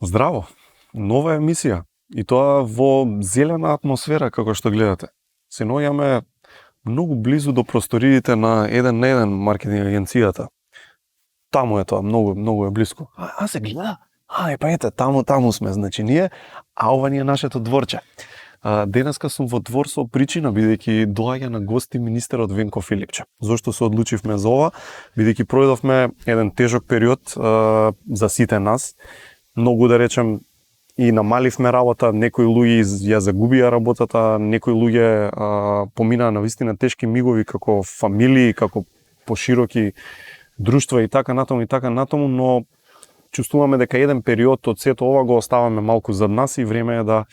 Здраво, нова емисија и тоа во зелена атмосфера како што гледате. Се наоѓаме многу близу до просториите на 1 маркетинг агенцијата. Таму е тоа, многу е блиско. Се гледа. Па ете, таму сме, значи ние, а ова ни е нашето дворче. Денеска сум во двор со причина, бидејќи доаѓа на гости министерот Венко Филипче. Зошто се одлучивме за ова? Бидејќи пројдовме еден тежок период за сите нас. Многу да речем и намаливме работа, некои луѓе ја загубија работата, некои луѓе поминаа на вистина тешки мигови како фамилии, како пошироки друштва и така натаму, но чувствуваме дека еден период од сето ова го оставаме малку зад нас и време е да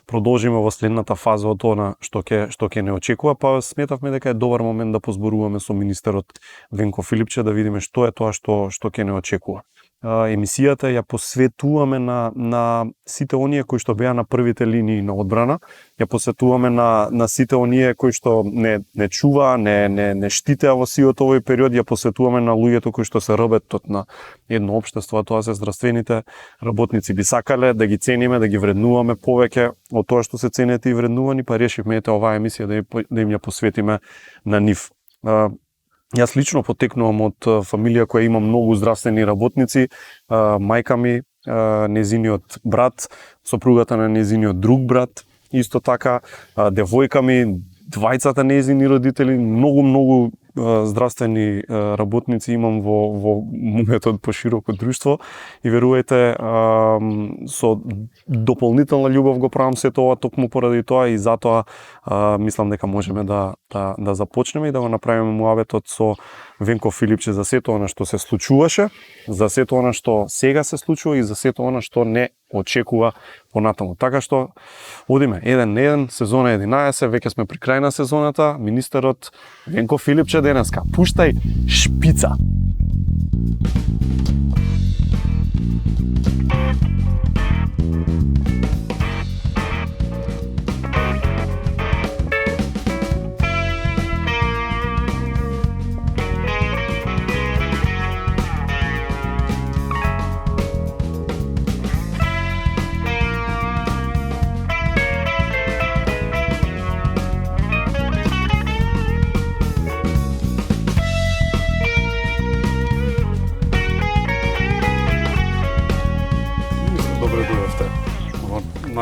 продолжиме во следната фаза од тоа што ќе не очекува, па сметавме дека е добар момент да позборуваме со министерот Венко Филипче да видиме што е тоа што ќе не очекува. Емисијата ја посветуваме на сите оние кои што беа на првите линии на одбрана, ја посветуваме на сите оние кои што не чуваа, не штитеа во сиот овој период, ја посветуваме на луѓето кои што се работат на едно општество, а тоа се здравствените работници. Би сакале да ги цениме, да ги вреднуваме повеќе од тоа што се ценете и вреднувани, па решивме оваа емисија да им ја посветиме на нив. Јас лично потекнувам од фамилија која има многу здравствени работници, мајка ми, незиниот брат, сопругата на незиниот друг брат, исто така девојка ми, двајцата незини родители, многу здравствени работници имам во моето пошироко друштво и верувајте, со дополнителна љубов го правам сето ова токму поради тоа и затоа мислам дека можеме да започнеме и да го направиме муабетот со Венко Филипче за сето она што се случуваше, за сето она што сега се случува и за сето она што не очекува понатаму. Така што одиме 1-1, сезона 11, веќе сме при крај на сезоната, министерот Венко Филипче денеска. Пуштај шпица!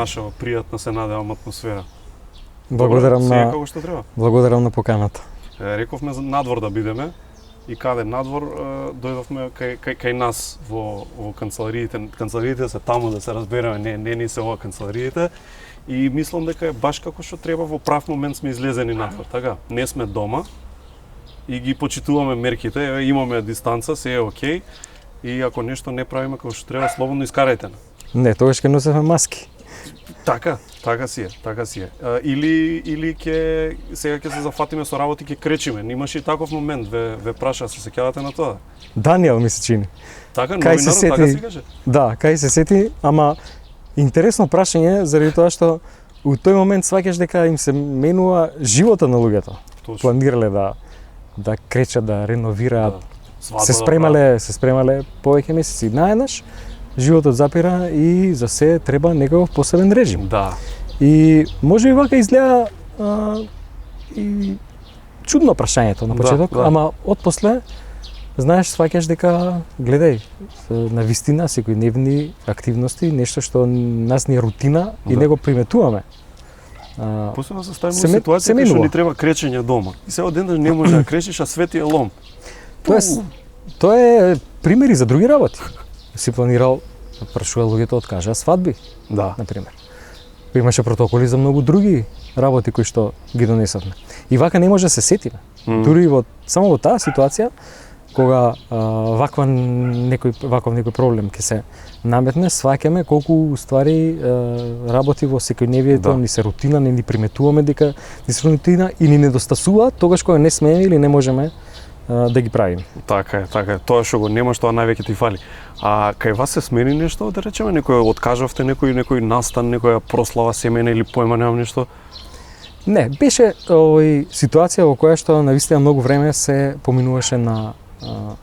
Наша пријатна се надевам атмосфера. Благодарам како што треба. Благодарам на поканата. Рековме надвор да бидеме и каде надвор дојдовме кај нас во канцелариите. Канцелариите се таму да се разбереме, не ни се ова канцелариите и мислам дека е баш како што треба во прав момент сме излезени надвор, така? Не сме дома и ги почитуваме мерките, имаме дистанца, се е окей и ако нешто не правиме како што треба, слободно искарајте на. Не, тогаш ќе носиме маски. Така си е. Или сега ќе се зафатиме со работи, ќе кречиме. Имаше и таков момент, ве праша, се сеќавате на тоа? Даниел ми се чини. Така, новинарот, така се каже? Да, кај се сети, ама интересно прашање заради тоа што у тој момент сваќаш дека им се менува животот на луѓето. Точно. Планирале да кречат, да реновираат. Да. Се спремале повеќе месеци. Наеднаш животот запира и за се треба некој посебен режим. Да. И може би вака изгледа и чудно прашањето на почеток, да. Ама отпосле знаеш, сваќаш дека гледај на вистина секојдневни активности, нешто што нас ни е рутина и не го приметуваме. Посебно се ставиме во ситуација што ни треба кречење дома. И сега одеднаш не може да кречиш, а свети е лом. Тоа е примери за други работи. Си планирал, прашува луѓето откажаа свадби, да, например. Имаше протоколи за многу други работи кои што ги донесовме. И вака не може да се сетиме. Дури само во таа ситуација, кога ваков некој проблем ќе се наметне, сваќаме колку ствари работи во секојдневието ни се рутина, не ни приметуваме дека ни се рутина и ни недостасува тогаш кога не смееме или не можеме да ги правиме. Така е. Тоа што го немаш, тоа највеќе ти фали. А кај вас се смени нешто, да речеме, некој откажавте некој настан, некоја прослава семејна или појма немам нешто? Не, беше ситуација во која што навистина многу време се поминуваше на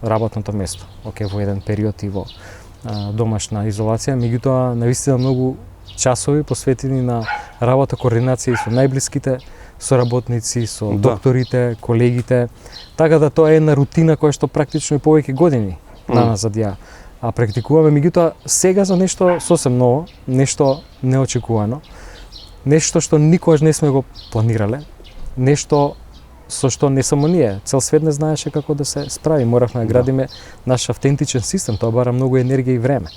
работното место. Во еден период и во домашна изолација, меѓутоа навистина многу часови посветени на работа, координација и со најблиските соработници, со докторите, колегите, така да тоа е една рутина која што практично и повеќе години назад ја практикуваме, меѓутоа сега за нешто сосем ново, нешто неочекувано, нешто што никогаш не сме го планирале, нешто со што не само ние, цел свет не знаеше како да се справи, моравме да градиме наш автентичен систем, тоа бара многу енергија и време.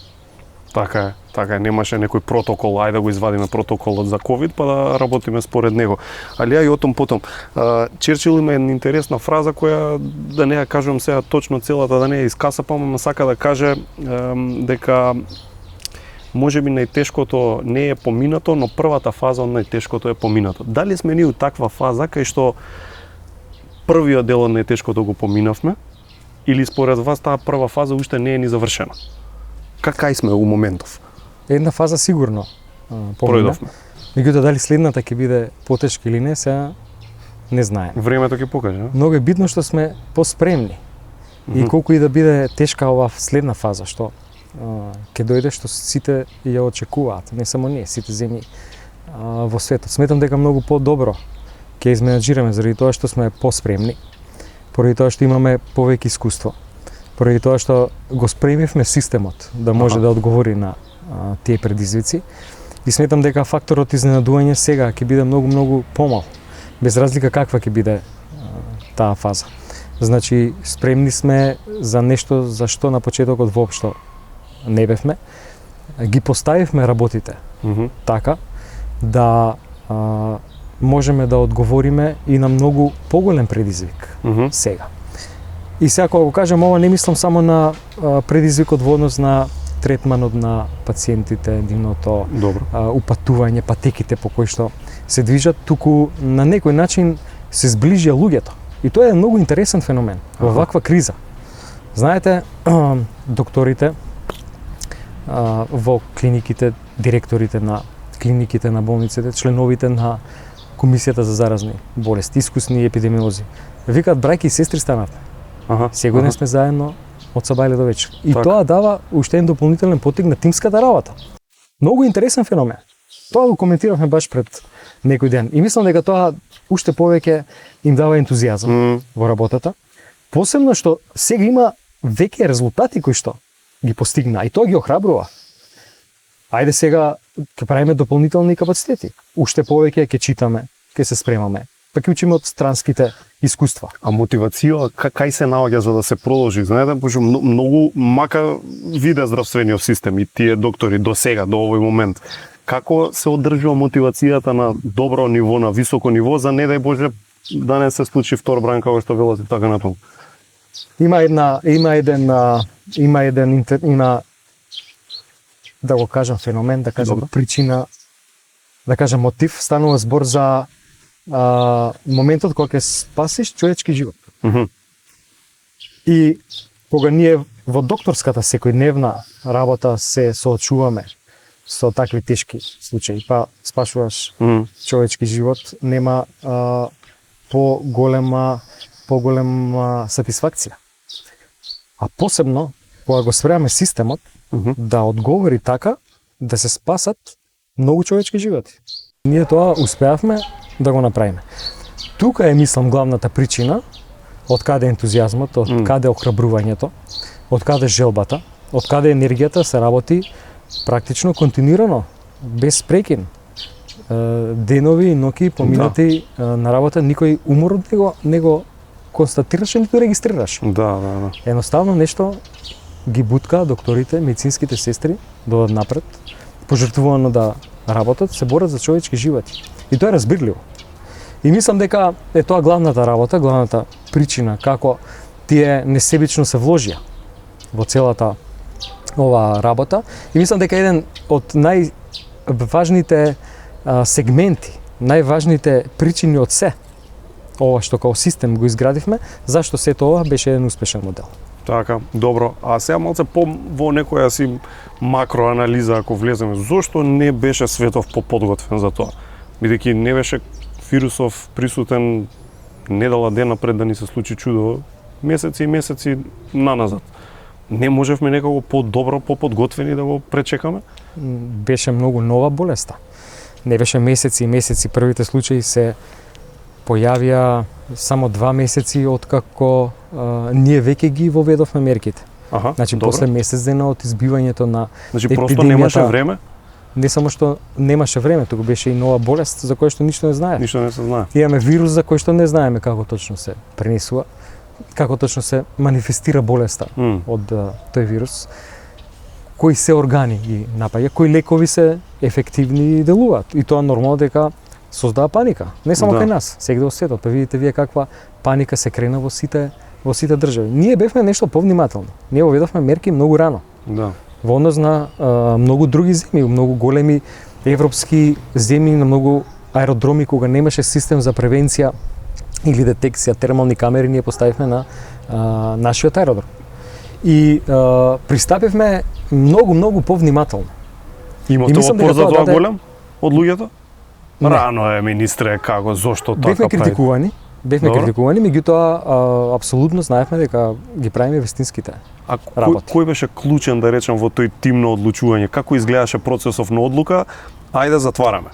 Така е, немаше некој протокол, ајде да го извадиме протоколот за ковид па да работиме според него. Али ја и отом потом. Черчил има една интересна фраза која, да не ја кажувам сега точно целата, да не ја искасапам, ама сака да каже дека можеби најтешкото не е поминато, но првата фаза од најтешкото е поминато. Дали сме ние у таква фаза кај што првиот дел од најтешкото го поминавме, или според вас таа прва фаза уште не е ни завршена? Кај сме у моментов? Една фаза сигурно помина. Меѓутоа дали следната ќе биде потешка или не, сега не знаеме. Времето ќе покаже. Многу е битно што сме поспремни. И колку и да биде тешка оваа следна фаза што ќе дојде, што сите ја очекуваат, не само ние, сите земји во светот. Сметам дека многу подобро ќе изменаџираме заради тоа што сме поспремни, поради тоа што имаме повеќе искуство, поради тоа што го спремивме системот да може да одговори на тие предизвици. И сметам дека факторот изненадување сега ќе биде многу помал, без разлика каква ќе биде таа фаза. Значи, спремни сме за нешто за што на почетокот воопшто не бевме. Ги поставивме работите така да можеме да одговориме и на многу поголем предизвик сега. И сега кога го кажам ова, не мислам само на предизвикот во однос на третманот на пациентите, нивното упатување, патеките по кои што се движат, туку на некој начин се зближија луѓето. И тоа е многу интересен феномен во ваква криза. Знаете, докторите во клиниките, директорите на клиниките, на болниците, членовите на Комисијата за заразни болести, искусни епидемиолози, викаат браќи и сестри станавме. Сегодня сме заедно од сабајле до вечер. И тоа дава уште еден дополнителен поттик на тимската работа. Многу интересен феномен. Тоа го коментиравме баш пред некој ден. И мислам дека тоа уште повеќе им дава ентузијазам во работата. Посебно што сега има веќе резултати кои што ги постигна и тоа ги охрабрува. Ајде сега ќе правиме дополнителни капацитети. Уште повеќе ќе читаме, ќе се спремаме. Па ќе учиме од странските искуства. А мотивација кај се наоѓа за да се продолжи? Знаете, пошто многу мака виде здравствениот систем и тие доктори до сега, до овој момент. Како се одржува мотивацијата на добро ниво, на високо ниво, за не дај Боже да не се случи втор бран како што велате така натаму? Има да го кажам феномен, да кажам причина, да кажам мотив, станува збор за моментот кога ќе спасиш човечки живот. И кога ние во докторската секојдневна работа се соочуваме со такви тешки случаи, па спашуваш човечки живот, нема поголема сатисфакција. А посебно кога го спремаме системот да одговори така да се спасат многу човечки животи. Ние тоа успеавме да го направиме. Тука е, мислам, главната причина од каде ентузијазмот, од каде охрабрувањето, од каде желбата, од каде енергијата се работи практично континуирано, без прекин. Денови и ноќи поминати на работа, никој уморот не го констатираше, ниту регистрираше. Едноставно нешто ги бутка докторите, медицинските сестри додат напред, пожртвувано да работат, се борат за човечки животи. И тоа е разбирливо. И мислам дека е тоа главната работа, главната причина како тие несебично се вложија во целата оваа работа. И мислам дека еден од најважните сегменти, најважните причини од се, ова што као систем го изградивме, зашто сето ова беше еден успешен модел. Така, добро. А сега малце во некоја си макроанализа, ако влеземе, зошто не беше светов поподготвен за тоа? Бидејќи не беше вирусов присутен недела ден напред да ни се случи чудо, месеци и месеци наназад. Не можевме некако подобро, поподготвени да го пречекаме? Беше многу нова болеста. Не беше месеци и месеци, првите случаи се појавија само 2 месеци откако ние веќе ги воведовме мерките. Аха, Значи добро. после месец дена од избивањето на Значи просто немаше време? Не само што немаше време, туку беше и нова болест за која што ништо не знае. Ништо не се знае. Имаме вирус за кој што не знаеме како точно се пренесува, како точно се манифестира болеста од тој вирус, кои се органи ги напаѓа, кои лекови се ефективни и делуваат. И тоа нормално дека создава паника. Не само кај нас, сегде во светот. Па видите вие каква паника се крена во сите држави. Ние бевме нешто повнимателни. Ние воведовме мерки многу рано. Да. Во однос на многу други земји, многу големи европски земји, на многу аеродроми кога немаше систем за превенција или детекција, термални камери, ние поставивме на нашиот аеродром. И пристапивме многу повнимателно. Имате опор за тоа голем од луѓето? Не. Рано е, министре, како, зошто така Бевме критикувани, Добро. меѓутоа апсолутно знаевме дека ги правиме вистинските. А работи. кој беше клучен, да речем, во тој тим на одлучување? Како изгледаше процесов на одлука? Ајде затвараме.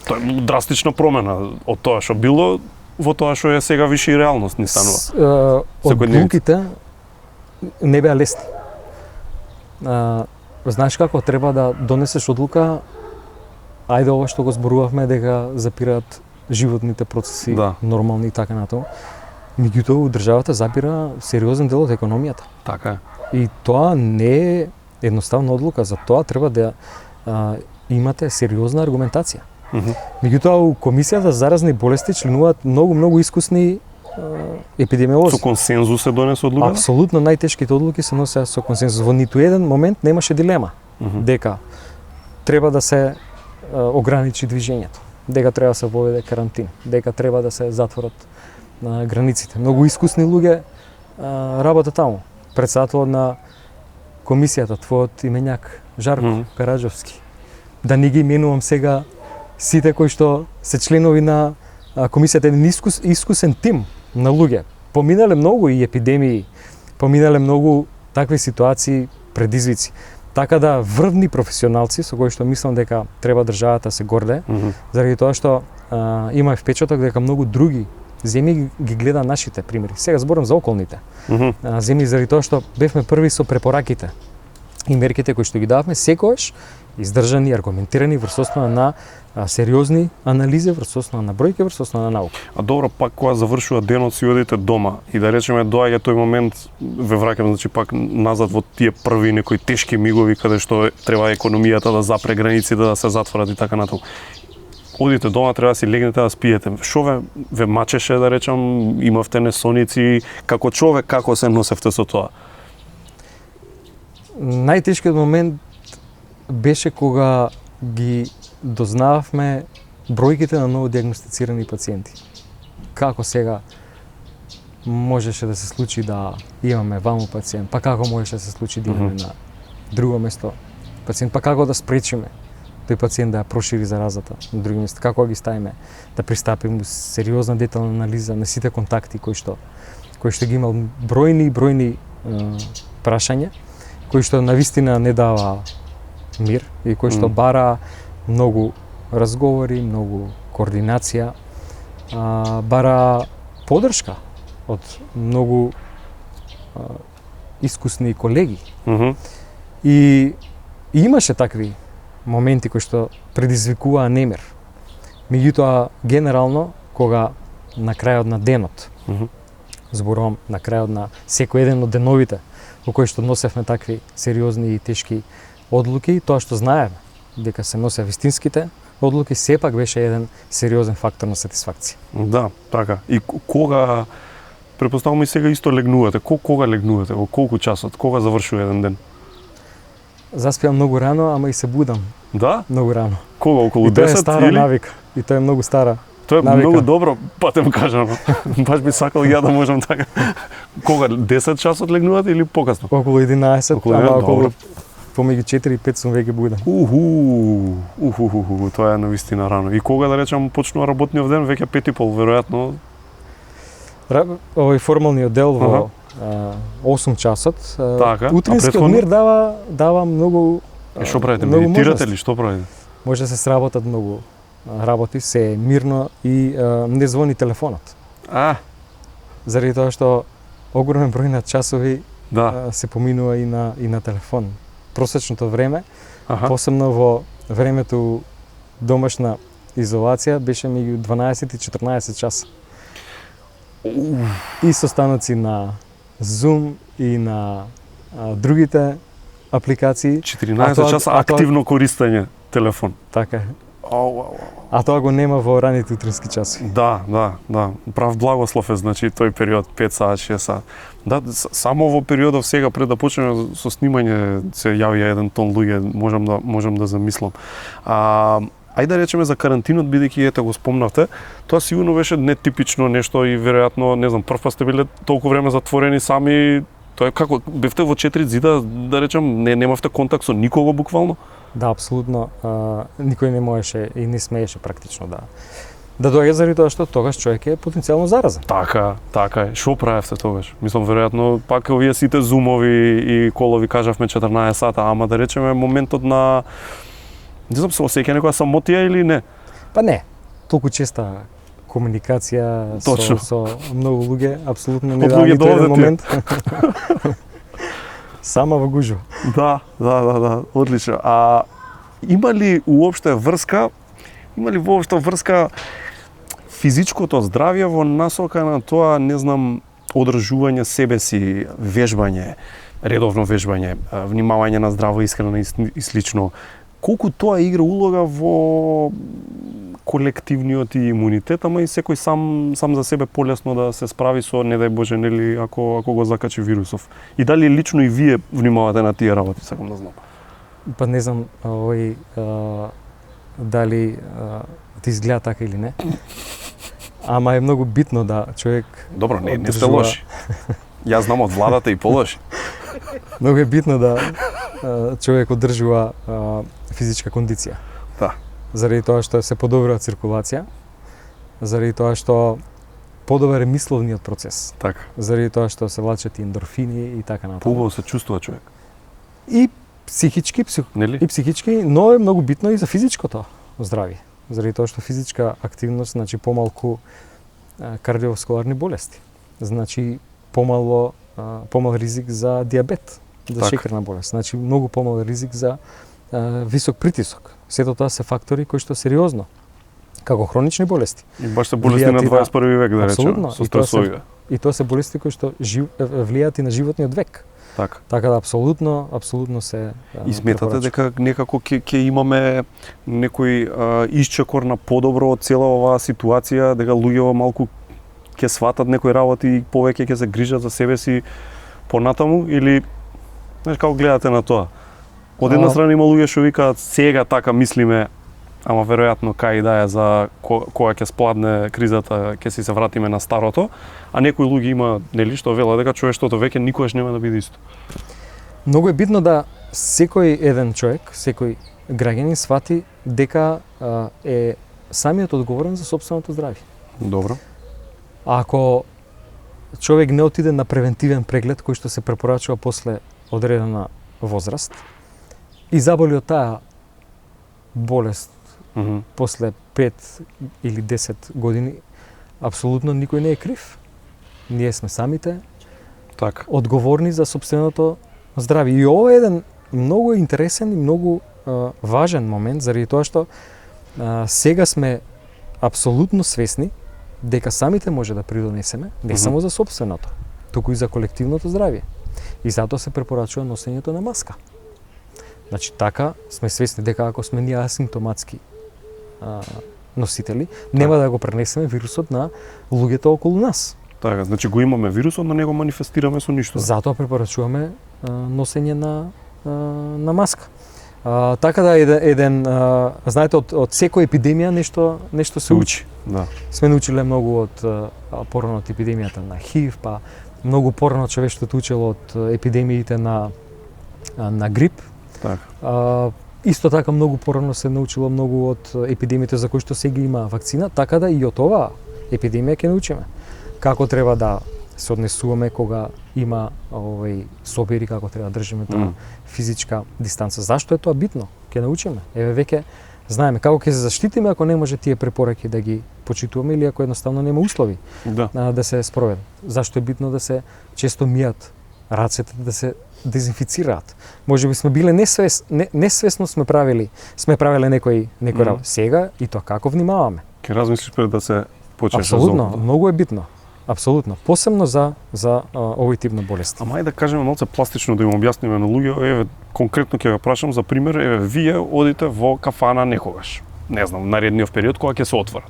Тоа е драстична промена од тоа што било во тоа што е сега више и реалност ни станува. Одлуките не беа лесни. Знаеш како треба да донесеш одлука, ајде ова што го зборувавме дека запираат животните процеси, Да. нормални и така натаму. Меѓутоа, државата запира сериозен дел од економијата. Така е. И тоа не е едноставна одлука, за тоа треба да имате сериозна аргументација. Меѓутоа, у Комисијата за заразни болести членуваат многу искусни епидемиолози. Со консензус се донесе одлука? Апсолутно најтешките одлуки се носеа со консензус. Во ниту еден момент немаше дилема дека треба да се ограничи движењето, дека треба да се воведе карантин, дека треба да се затворат границите. Многу искусни луѓе работат таму. Претседателот на комисијата, твојот именјак, Жарко Караџовски. Да не ги именувам сега сите кои што се членови на комисијата, еден искусен тим на луѓе. Поминале многу и епидемии, поминале многу такви ситуации, предизвици. Така да врвни професионалци со кои што мислам дека треба државата се горде, заради тоа што има впечаток дека многу други земји ги гледа нашите примери. Сега зборам за околните земји, заради тоа што бевме први со препораките и мерките кои што ги дававме, секогаш издржани, аргументирани врз основа на сериозни анализи, врз основа на бројки, врз основа на наука. А добро, пак кога завршува денот си одите дома и да речеме доаѓа тој момент, ве враќам значи пак назад во тие први некои тешки мигови каде што треба економијата да запре границите, да се затворат и така натаму. Одите дома, треба да си легнете да спиете. Шо ве мачеше, да речам, имавте несоници, како човек, како се носевте со тоа? Најтешкиот момент беше кога ги дознававме бројките на ново диагностицирани пациенти. Како сега можеше да се случи да имаме ваму пациент, па како можеше да се случи да имаме на друго место пациент, па како да спречиме тој пациент да ја прошири заразата на други места, како ги ставиме да пристапиме сериозна детална анализа на сите контакти кои што ги имал бројни прашања, кои што навистина не дава мир и кои што бара многу разговори, многу координација, бара подршка од многу искусни колеги. И имаше такви моменти кои што предизвикуваа немир. Меѓутоа, генерално, кога на крајот на денот, зборувам на крајот на секој еден од деновите во кои што носевме такви сериозни и тешки одлуки, тоа што знаеме дека се носеа вистинските одлуки, сепак беше еден сериозен фактор на сатисфакција. Да, така. И кога, препоставувам и сега исто легнувате, кога легнувате, во колку часот, кога завршува еден ден? Заспиам многу рано, ама и се будам Да? многу рано. Кога, околу 10 И тоа е стара или? навика. И тоа е многу стара. Тоа е навика. многу добро, па те му кажам. Баш би сакал ја да можам така. Кога, 10 часот легнувате или покасно? Околу 11, Околу ама 11, околу добро. помеѓу 4 и 5 сум веќе будам. Тоа е навистина рано. И кога да речам почнува работниот ден, веќе 5:30 веројатно. Овој формалниот дел во 8 часот. Така, Утрински претходно? одмир дава многу И што правите? многу Медитирате можности. ли? Што правите? Може да се сработат многу работи, се е мирно и не звони телефонот. Заради тоа што огромен број на часови Да. се поминува и на телефон. Просечното време, Аха. посебно во времето домашна изолација, беше меѓу 12 и 14 часа. И состаноци на Zoom и на другите апликации. 14 часа активно користење телефон. Така е. Ау. А тоа го нема во раните утрински часови. Да. Прав благослов е, значи, тој период 5 сат, 6 сат. Да, само во периодов сега пред да почнеме со снимање се јавија еден тон луѓе, можам да замислам. Ајде да речеме за карантинот, бидејќи ете го спомнавте, тоа сигурно беше нетипично нешто и веројатно, не знам, прв пат сте биле толку време затворени сами. Тоа е како бевте во 4 зида, да речем, немавте контакт со никого буквално? Да, апсолутно. Никој не можеше и не смееше практично да доаѓа заради тоа што тогаш човек е потенцијално заразен. Така е. Што правевте тогаш? Мислам, веројатно, пак овие сите зумови и колови кажавме 14 сата, ама да речеме моментот на... Не знам, се осеќа некоја самотија или не? Па не, толку честа комуникација со многу луѓе, апсолутно не Од да луѓе ниту до еден овде ти. момент. Сама во гужва. Да, одлично. Има ли воопшто врска физичкото здравје во насока на тоа, не знам, одржување себе си, вежбање, редовно вежбање, внимавање на здрава исхрана и слично? Колку тоа игра улога во колективниот и имунитет, ама и секој сам за себе полесно да се справи со, не дај Боже, нели, ако го закачи вирусов. И дали лично и вие внимавате на тие работи, сакам да знам. Па не знам дали ти изгледа така или не. Ама е многу битно да човек Добро, не сте лоши. Јас знам од владата и полоши. Многу е битно да човек одржува физичка кондиција. Да. Заради тоа што се подобрува циркулација, заради тоа што подобар е мисловниот процес, Така. заради тоа што се влачат и ендорфини и така натаму. Поубаво се чувствува човек. И психички, Нели? и психички, но е многу битно и за физичкото здравје. Заради тоа што физичка активност значи помалку кардиоваскуларни болести. Значи помал ризик за диабет, за Так. шекерна болест. Значи многу помал ризик за висок притисок. Сето тоа се фактори кои што сериозно како хронични болести. И баш се болести на 21 век, да речеме, Апсолутно. со стресовите. И тоа се болести кои што влијаат и на животниот век. Така. Така да апсолутно се И сметате препорачува. дека некако ќе имаме некој исчекор на подобро од цела оваа ситуација, дека луѓето малку ќе сватат некои работи и повеќе ќе се грижат за себе си понатаму, или знаеш како гледате на тоа? Од една страна има луѓе што викаат сега така мислиме, ама веројатно кај да е за кога ќе спладне кризата, ќе си се вратиме на старото, а некои луѓе има, нели, што велат дека човештвото веќе никогаш нема да биде исто. Многу е битно да секој еден човек, секој граѓанин свати дека е самиот одговорен за сопственото здравје. Добро. Ако човек не отиде на превентивен преглед кој што се препорачува после одредена возраст и заболи од таа болест после 5 или 10 години, апсолутно никој не е крив. Ние сме самите Така. одговорни за сопственото здравје. И ова е еден многу интересен и многу важен момент, заради тоа што сега сме апсолутно свесни дека самите може да придонесеме не само за сопственото, туку и за колективното здравје. И затоа се препорачува носењето на маска. Значи така сме свесни дека ако сме ние асимптоматски носители, нема да го пренесеме вирусот на луѓето околу нас. Така, значи го имаме вирусот, но не го манифестираме со ништо. Затоа препорачуваме носење на маска. Така да знаете, од секоја епидемија нешто се учи. Да. Сме научиле многу од порано од епидемијата на ХИВ, па многу порано човештвото учело од епидемиите на грип. Така. Исто така многу порано се научило многу од епидемиите за кои што сега има вакцина, така да и од оваа епидемија ќе научиме. Како треба да се однесуваме кога има собери како треба да држиме таа физичка дистанца. Зашто е тоа битно? Ќе научиме. Еве веќе знаеме како ќе се заштитиме ако не може тие препораки да ги почитуваме или ако едноставно нема услови да се спроведат. Зашто е битно да се често мијат рацете, да се дезинфицираат. Можеби сме биле несвесно сме правеле некои работи. Сега и тоа како внимаваме. Ќе размислиш пред да се почнеш. Апсолутно, многу е битно. Апсолутно, посебно за овој тип на болести. Ама да кажеме малце пластично да им објасниме на луѓе, еве конкретно ќе ве прашам за пример, еве вие одите во кафана некогаш. Не знам, наредниот период кога ќе се отворат.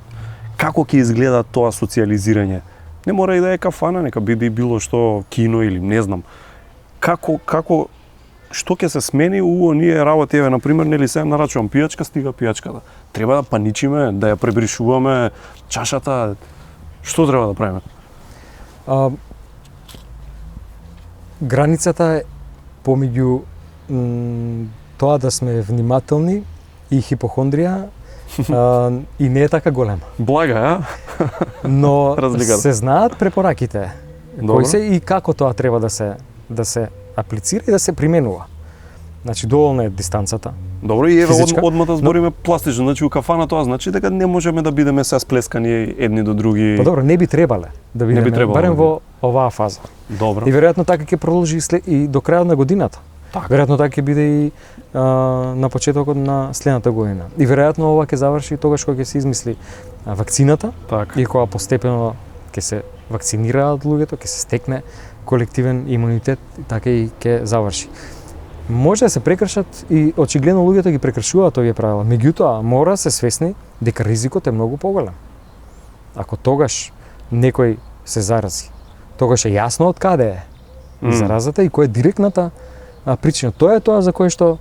Како ќе изгледа тоа социјализирање? Не мора и да е кафана, нека биде и било што кино или не знам. Како што ќе се смени у оние работи, еве на пример, нели сега нарачувам пијачка, стига пијачката. Треба да паничиме, да ја пребришуваме чашата. Што треба да правиме? Границата е помеѓу тоа да сме внимателни и хипохондрија и не е така голема. Блага, Но се знаат препораките кои се и како тоа треба да се аплицира и да се применува. Значи доволна е дистанцата. Добро, и еве одма да збориме пластично, значи у кафана тоа значи дека не можеме да бидеме се сплескани едни до други. Па добро, не би требале да бидеме, барем во оваа фаза. Добро. И веројатно така ќе продолжи и до крајот на годината. Така. Веројатно така ќе биде и на почетокот на следната година. И веројатно ова ќе заврши тогаш кога ќе се измисли вакцината, така. И кога постепено ќе се вакцинираат луѓето, ќе се стекне колективен имунитет, така и ќе заврши. Може да се прекршат и очигледно луѓето ги прекршуваат овие правила. Меѓутоа, мора да се свесни дека ризикот е многу поголем. Ако тогаш некој се зарази, тогаш е јасно од каде е заразата и која е директната причина. Тоа е тоа за кое што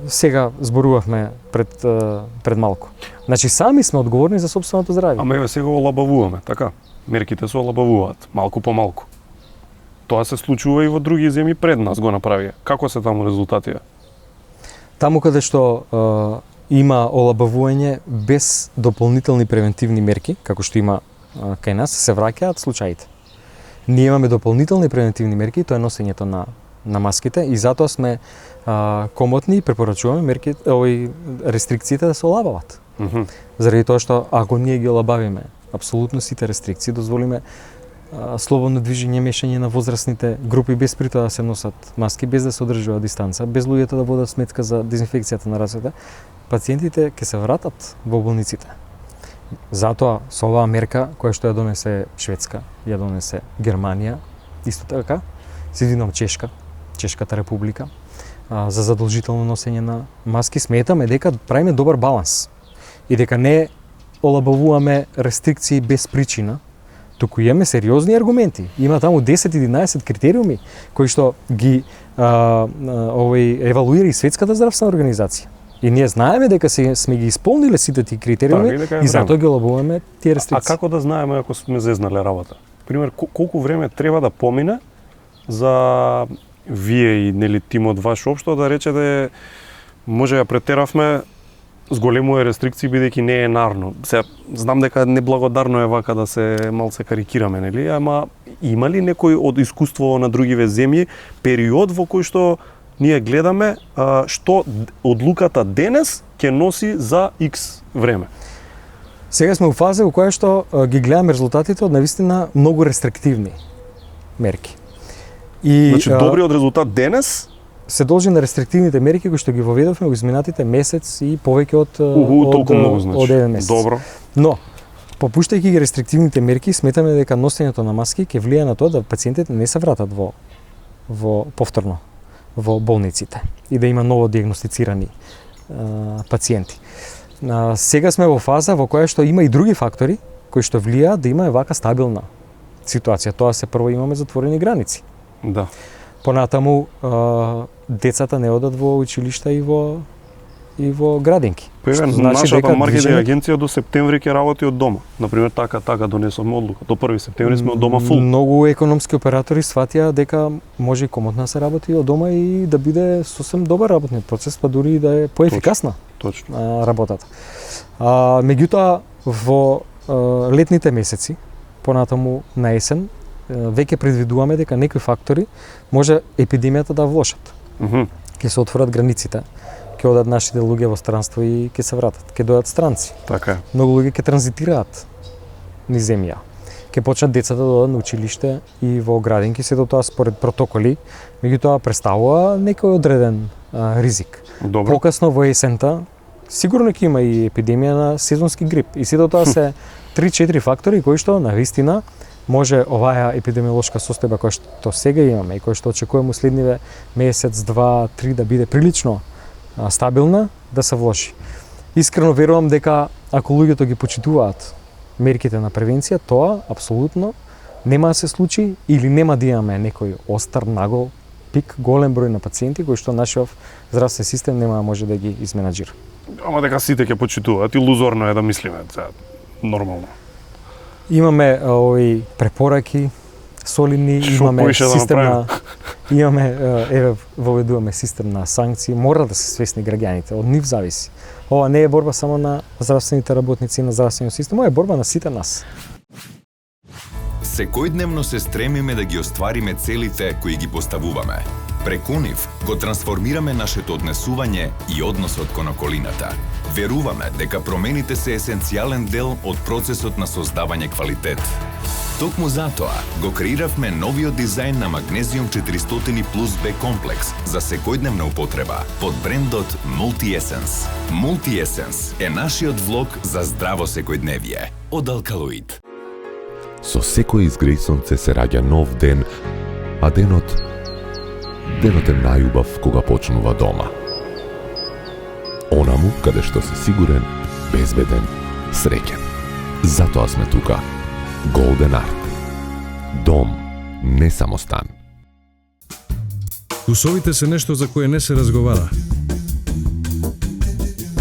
сега зборувавме пред малку. Значи сами сме одговорни за сопственото здравје. Ама еве сега олабавуваме, така? Мерките се олабавуваат, малку по малку. Тоа се случува и во други земји пред нас го направија. Како се таму резултатите? Таму каде што има олабавување без дополнителни превентивни мерки, како што има кај нас, се враќаат случаите. Ние имаме дополнителни превентивни мерки, тоа е носењето на маските и затоа сме комотни и препорачуваме рестрикциите да се олабават. Заради тоа што ако ние ги олабавиме апсолутно сите рестрикции, дозволиме слободно движење, мешање на возрастните групи без при тоа да се носат маски, без да се одржува дистанца, без луѓето да водат сметка за дезинфекцијата на рацете, пациентите ќе се вратат во болниците. Затоа со оваа мерка која што ја донесе Шведска, ја донесе Германија, исто така, Срединам Чешката република, за задолжително носење на маски, сметаме дека правиме добар баланс и дека не олабавуваме рестрикции без причина, туку имаме сериозни аргументи. Има таму 10-11 критериуми кои што ги евалуира и Светската здравствена организација. И ние знаеме дека сме ги исполниле сите тие критериуми и затоа ги олабуваме тие рестрикции. А како да знаеме ако сме зезнале работа? Пример, колку време треба да помине за вие и нели тимот ваш општо да речете може ја претеравме, зголемува рестрикции бидејќи не е нарно. Се знам дека неблагодарно е вака да се малце карикираме, нели? Ама има ли некој од искуство на другиве земји период во кој што ние гледаме што одлуката денес ќе носи за X време? Сега сме у фаза во која што ги гледаме резултатите од навистина многу рестриктивни мерки. И значи добриот резултат денес се должи на рестриктивните мерки кои што ги воведовме во изминатите месец и повеќе од еден месец. Добро. Но попуштајќи ги рестриктивните мерки, сметаме дека носењето на маски ќе влијае на тоа да пациентите не се вратат во повторно во болниците и да има ново диагностицирани пациенти. Сега сме во фаза во која што има и други фактори кои што влијаат да има вака стабилна ситуација. Тоа се прво имаме затворени граници. Да. Понатаму децата не одат во училишта и во градинки. Нашата маркетинг агенција до септември ќе работи од дома. Например, така донесовме одлука. До 1 септември сме од дома фул. Многу економски оператори сватија дека може и комотно се работи од дома и да биде сосем добар работниот процес, па дури и да е поефикасна. Точно. Работата. Меѓутоа во летните месеци, понатаму на есен, веќе предвидуваме дека некои фактори може епидемијата да влошат. Ќе се отворат границите, ќе одат нашите луѓе во странство и ќе се вратат, ќе дојдат странци. Така е. Многу луѓе ќе транзитираат низ земја. Ќе почнат децата да одат на училиште и во градинки, сето тоа според протоколи, меѓутоа представува некој одреден ризик. Добро. Покасно во есента сигурно ќе има и епидемија на сезонски грип. И сето тоа се 3-4 фактори кои што на вистина може оваа епидемиолошка состојба која што сега имаме и која што очекуваме следниве месец, 2, 3 да биде прилично стабилна, да се влоши. Искрено верувам дека ако луѓето ги почитуваат мерките на превенција, тоа апсолутно нема да се случи или нема да имаме некој остар, нагол пик, голем број на пациенти кои што нашиот здравствен систем нема да може да ги изменаџира. Ама дека сите ќе почитуваат, илузорно е да мислиме за нормално. Имаме овои препораки солидни, имаме систем на еве воведуваме систем на санкции, мора да се свесни граѓаните, од нив зависи. Ова не е борба само на здравствените работници и на здравствениот систем, ова е борба на сите нас. Секојдневно се стремиме да ги оствариме целите кои ги поставуваме. Преку нив го трансформираме нашето однесување и односот кон околината. Веруваме дека промените се есенцијален дел од процесот на создавање квалитет. Токму затоа го креиравме новиот дизајн на Magnesium 400 Plus B комплекс за секојдневна употреба под брендот Multi-Essence. Multi-Essence е нашиот влог за здраво секојдневие од Alkaloid. Со секој изгреј сонце се раѓа нов ден, а денот е најубав кога почнува дома. Онаму каде што си сигурен, безбеден, среќен. Затоа сме тука. Golden Art. Дом, не само стан. Вкусовите се нешто за кое не се разговара.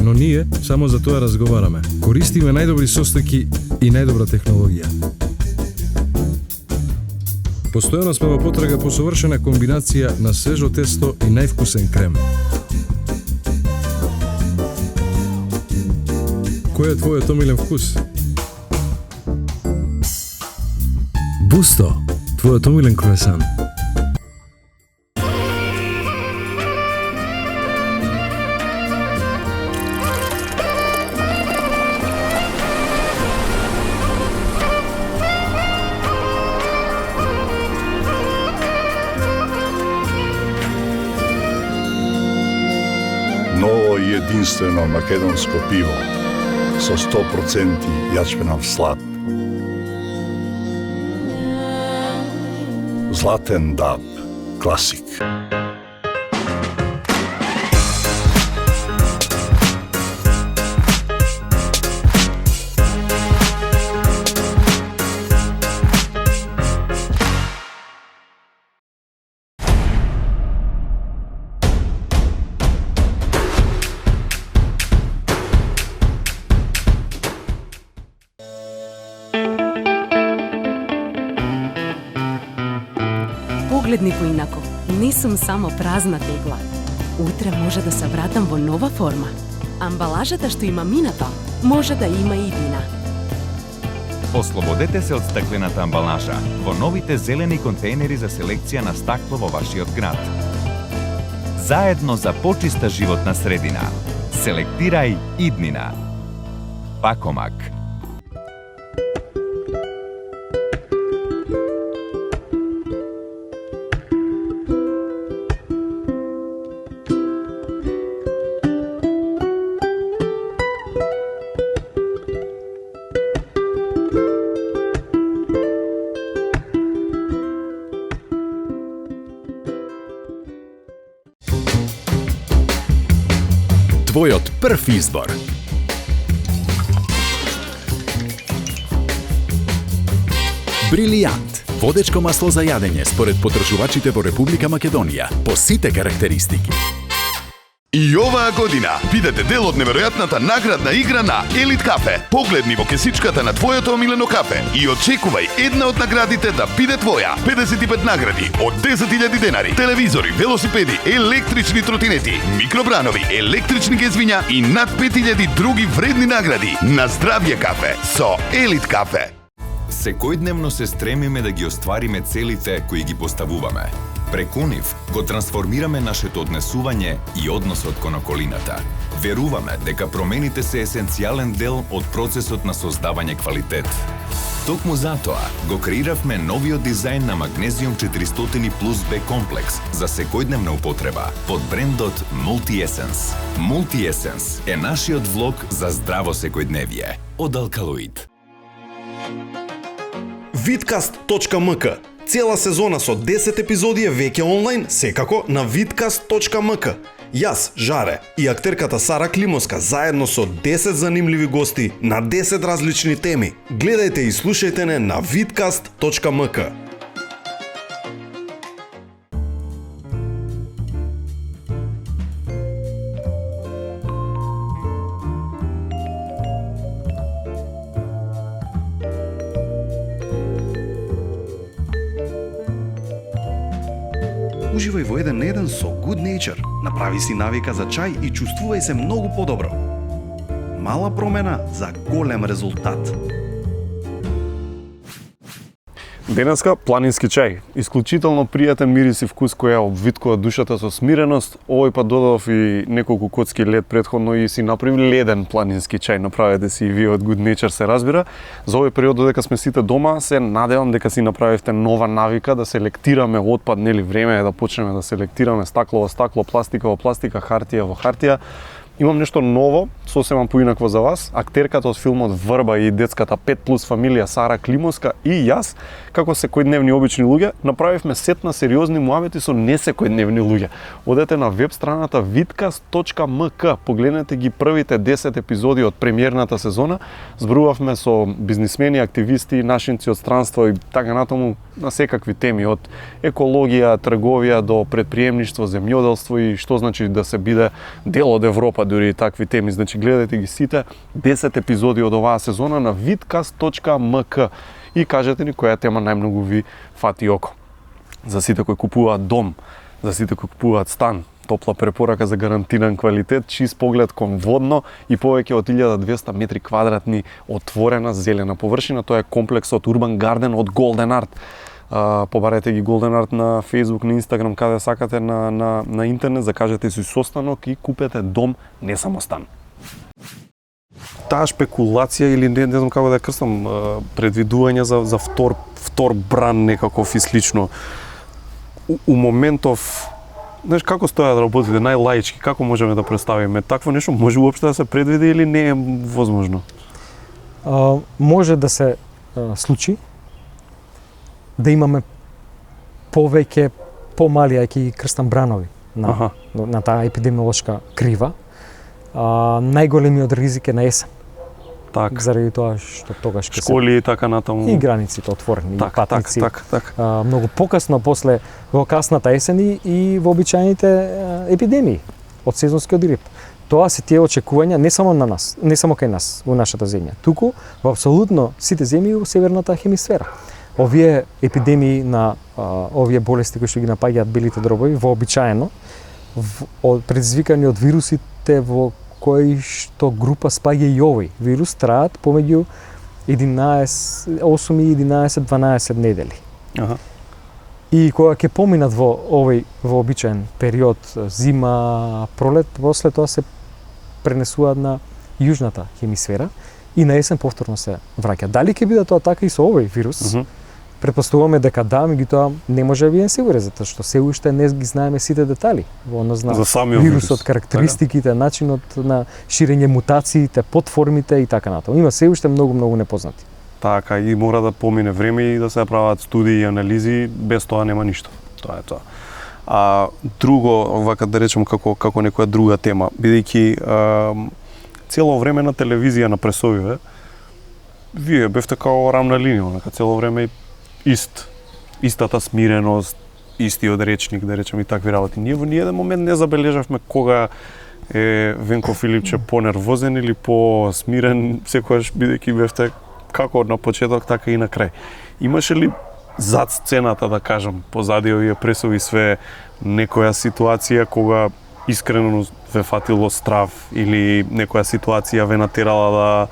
Но ние само за тоа разговараме. Користиме најдобри состојки и најдобра технологија. Постојано сме во потрага по совршена комбинација на свежо тесто и највкусен крем. Кој е твојот омилен вкус? Бусто, твојот омилен круасан. Ново и единствено македонско пиво со 100% јачменав слад. Златен даб, класик. Погледни поинако, не сум само празна тегла. Утре може да се вратам во нова форма. Амбалажата што има минато, може да има и иднина. Ослободете се од стаклената амбалажа во новите зелени контейнери за селекција на стакло во вашиот град. Заедно за почиста животна средина. Селектирај иднина. Пакомак. Твојот прв избор. Брилијант. Водечко масло за јадење според потржувачите во Република Македонија по сите карактеристики. И оваа година бидете дел од неверојатната наградна игра на Елит Кафе. Погледни во кесичката на твоето омилено кафе и очекувај една од наградите да биде твоја. 55 награди од 10.000 денари, телевизори, велосипеди, електрични тротинети, микробранови, електрични гезвиња и над 5000 други вредни награди. На здравје кафе со Елит Кафе. Секојдневно се стремиме да ги оствариме целите кои ги поставуваме. Преку нив го трансформираме нашето однесување и односот кон околината. Веруваме дека промените се есенцијален дел од процесот на создавање квалитет. Токму затоа го креиравме новиот дизајн на Magnesium 400 Plus B комплекс за секојдневна употреба под брендот Multi-Essence. Multi-Essence е нашиот влог за здраво секојдневие од Alkaloid. Vidcast.mk. Цела сезона со 10 епизоди е веќе онлайн, секако на vidcast.mk. Јас, Жаре, и актерката Сара Климовска заедно со 10 занимливи гости на 10 различни теми. Гледајте и слушајте не на vidcast.mk. Уживај во еден на еден со Good Nature. Направи си навика за чај и чувствувај се многу подобро. Мала промена за голем резултат. Денеска планински чај. Исклучително пријатен мирис и вкус кој ја обвиткува душата со смиреност. Овој пат додав и неколку коцки лед претходно и си направив леден планински чај. Направете си и вие од Good Nature, се разбира. За овој период додека сме сите дома, се надевам дека си направивте нова навика да селектираме отпад, нели време е да почнеме да селектираме стакло во стакло, пластика во пластика, хартија во хартија. Имам нешто ново, сосема поинакво за вас. Актерката од филмот Врба и детската 5+ фамилија Сара Климовска и јас, како секојдневни обични луѓе, направивме сет на сериозни муабети со несекојдневни луѓе. Одете на веб страната vidcast.mk, погледнете ги првите 10 епизоди од премиерната сезона. Зборувавме со бизнисмени, активисти, нашинци од странство и така натаму на секакви теми, од екологија, трговија до предприемништво, земјоделство и што значи да се биде дел од Европа, дури и такви теми. Значи гледате ги сите 10 епизоди од оваа сезона на vidcast.mk и кажете ни која тема најмногу ви фати око. За сите кои купуваат дом, за сите кои купуваат стан, топла препорака за гарантиран квалитет, чист поглед кон водно и повеќе од 1200 метри квадратни отворена зелена површина. Тоа е комплексот Urban Garden од Golden Art. Побарете ги Golden Art на Facebook, на Instagram, каде сакате на интернет, закажете си состанок и купете дом, не само стан. Таа шпекулација или не знам како да ја крстам, предвидување за втор бран некаков и слично. У моментов, знаеш како стоја да работите најлаички, како можеме да представиме такво нешто, може уопште да се предвиди или не е возможно? Може да се случи да имаме повеќе помали, ја ќе крстам бранови на таа епидемиолошка крива. Најголемиот ризик е на есен. Так. Заради тоа што тогаш ќе школи и така натаму. И границите отворени, так, и патници. Так. Многу покасно после во касната есен и во обичаените епидемии од сезонскиот грип. Тоа се тие очекувања не само на нас, не само кај нас во нашата земја, туку во апсолутно сите земји во северната хемисфера. Овие епидемии на овие болести кои што ги напаѓаат белите дробови вообичаено предизвикани од вирусите во кои што група спаѓа и овој вирус, траат помеѓу 8 и 11, 12 недели. И кога ќе поминат во овој вообичаен период зима, пролет, после тоа се пренесуваат на јужната хемисфера и на есен повторно се враќа. Дали ќе биде тоа така и со овој вирус? Предпоставуваме дека да, меѓутоа не може да бидеме сигурни, затоа што се уште не ги знаеме сите детали во однос на вирусот, карактеристиките, начинот на ширење, мутациите, подформите и така натаму. Има се уште многу непознати. Така, и мора да помине време и да се прават студии и анализи, без тоа нема ништо. Тоа е тоа. Друго, вака да речем како некоја друга тема, бидејќи цело време на телевизија на пресовиве, вие бевте као рамна линија, онака цело време истата смиреност, истиот речник, да речем и такви работи. Ние во ниеден момент не забележавме кога е Венко Филипче понервозен или посмирен, секогаш бидејќи бевте како на почеток, така и на крај. Имаше ли зад сцената, да кажам, позади овие пресови све некоја ситуација кога искрено ве фатило страв или некоја ситуација ве натерала да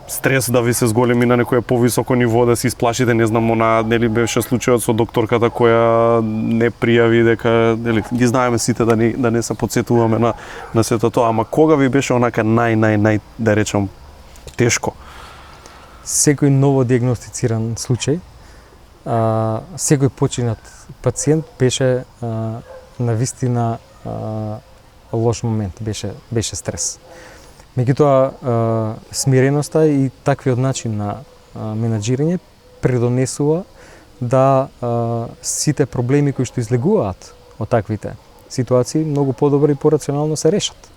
стрес да ви се зголеми на некое повисоко ниво, да се исплашите, не знам, нели беше случајот со докторката која не пријави дека, нели, ги знаеме сите да не се подсетуваме на сето тоа, ама кога ви беше онака нај да речам тешко? Секој ново диагностициран случај, секој починат пациент беше навистина лош момент, беше стрес. Меѓутоа, смиреноста и таквиот начин на менаџирање предонесува да сите проблеми кои што излегуваат од таквите ситуации многу подобро и порационално се решат.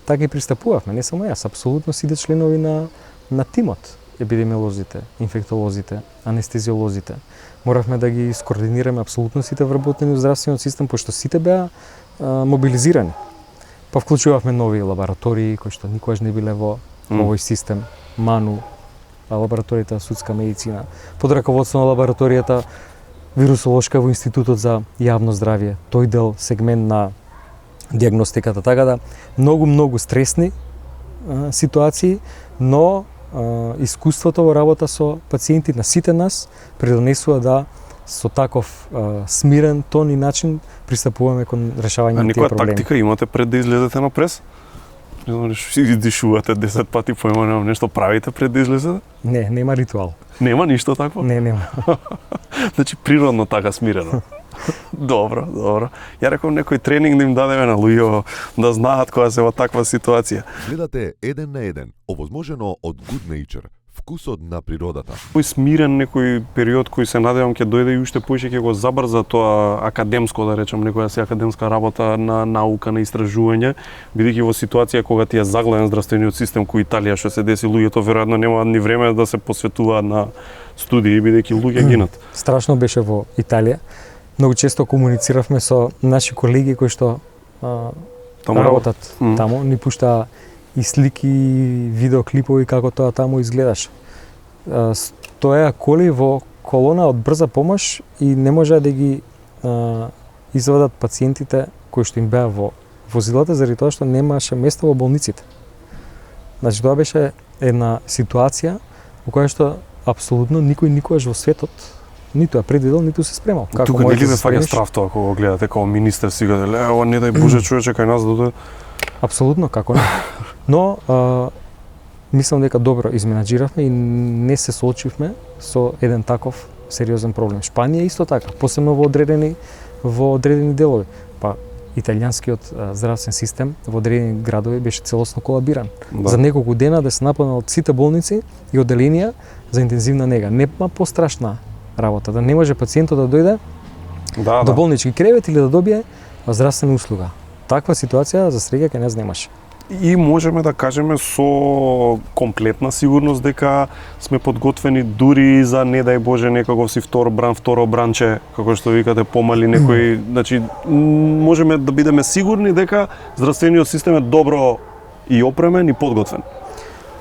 Така и пристапувавме, не само јас, апсолутно сите членови на тимот, епидемиолозите, инфектолозите, анестезиолозите. Моравме да ги скоординираме апсолутно сите вработени во здравствениот систем, пошто сите беа мобилизирани. Па вклучувавме нови лаборатории кои што никогаш не биле во овој систем, МАНУ, лабораторијата судска медицина, под раководство на лабораторијата вирусолошка во Институтот за јавно здравје, тој дел сегмент на диагностиката, така да многу стресни ситуации, но искуството во работа со пациенти на сите нас предонесува да со таков смирен тон и начин пристапуваме кон решавање на тие проблеми. А некоја тактика имате пред да излезете на прес? Не знам, си дишувате 10 пати, поема немам, нешто правите пред да излезете? Не, нема ритуал. Нема ништо такво? Не, нема. Значи природно така смирено. Добро. Ја реков некој тренинг да им дадеме на луѓе да знаат кога се во таква ситуација. Гледате еден на еден, овозможено од Good Nature, вкусот на природата. Кој смирен некој период кој се надевам ќе дојде и уште поише ќе го забрза тоа академско, да речем, некоја се академска работа на наука, на истражување, бидејќи во ситуација кога ти е заглавен здравствениот систем кој Италија што се деси, луѓето веројатно немаат ни време да се посветуваат на студии бидејќи луѓе гинат. Страшно беше во Италија. Многу често комунициравме со наши колеги кои што работат таму, ни пуштаа и слики, видеоклипови како тоа таму изгледаше. Стоеа коли во колона од брза помош и не можеа да ги извадат пациентите кои што им беа во возилата заради тоа што немаше место во болниците. Значи тоа беше една ситуација во која што апсолутно никој никогаш во светот ниту ја предвидел, ниту се спремал. Како тука нели ве фаќа страф тоа кога го гледате како министер сега, ево не дај Боже човече кај нас дојде. Апсолутно, како не. Но мислам дека добро изменаџиравме и не се соочивме со еден таков сериозен проблем. Шпанија исто така, посебно во одредени делови. Па италијанскиот здравствен систем во одредени градови беше целосно колабиран. Да. За неколку дена да се напълнат од сите болници и одделенија за интензивна нега. Нема пострашна работа, да не може пациентот да дојде до болнички кревет или да добие здравствена услуга. Таква ситуација за среќа кај нас немаше. И можеме да кажеме со комплетна сигурност дека сме подготвени дури за не дај Боже некаков си второ бранче, како што викате, помали некој, значи можеме да бидеме сигурни дека здравствениот систем е добро и опремен и подготвен.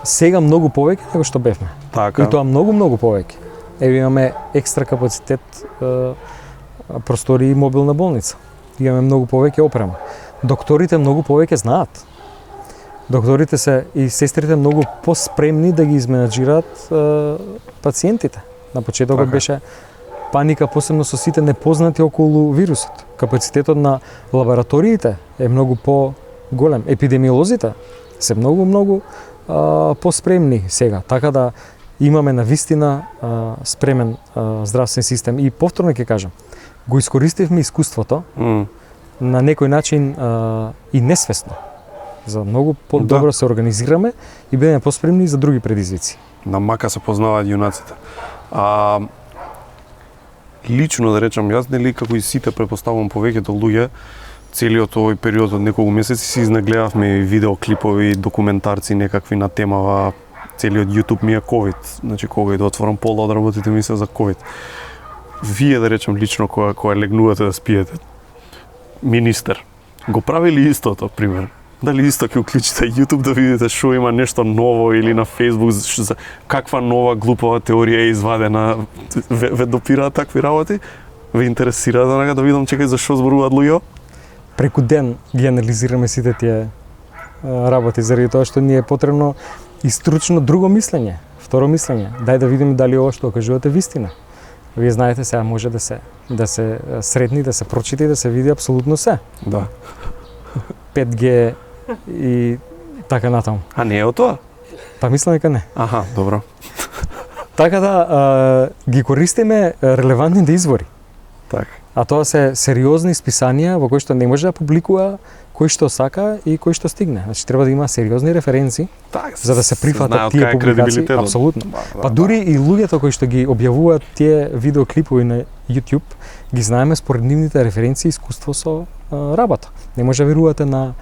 Сега многу повеќе него што бевме. Така. И тоа многу повеќе. Еве имаме екстра капацитет, простори и мобилна болница. Имаме многу повеќе опрема. Докторите многу повеќе знаат. Докторите се и сестрите многу поспремни да ги изменаџираат пациентите. На почетокот беше паника, посебно со сите непознати околу вирусот. Капацитетот на лабораториите е многу по-голем. Епидемиолозите се многу поспремни сега. Така да имаме навистина спремен здравствен систем. И повторно ќе кажам, го искористивме искуството на некој начин и несвесно. За многу по-добро се организираме и бидеме поспремни за други предизвици. На мака се познаваат јунаците. Лично да речам, јас нели како и сите претпоставувам повеќето луѓе, целиот овој период од неколку месеци си изнагледавме видеоклипови, документарци некакви на темава. Целиот YouTube ми е COVID, значи кога и да отворам пола од работите ми се за COVID. Вие да речем лично кога легнувате да спиете, министер, го прави ли истото, пример? Дали исто ќе уклучите YouTube да видите што има нешто ново или на Facebook, каква нова глупава теорија е извадена, ве допираат такви работи? Ве интересира да видам чекај за што зборуваат луѓе? Преку ден ги анализираме сите тие работи, заради тоа што ни е потребно и стручно друго мислење, Второ мислење, дај да видиме дали ова што кажувате вистина. Вие знаете сега може да се сретни, да се прочита и да се види апсолутно се. Да. 5G и така натаму. А не е од тоа? Па мислам дека не. Аха, добро. Така да ги користиме релевантните извори. Така. А тоа се сериозни списанија во кои што не може да публикува кој што сака и кој што стигне. Значи треба да има сериозни референци за да се прифатат тие публикации. Апсолутно. Па дури и луѓето кои што ги објавуваат тие видеоклипови на YouTube, ги знаеме според нивните референции и искуство со работа. Не може да верувате на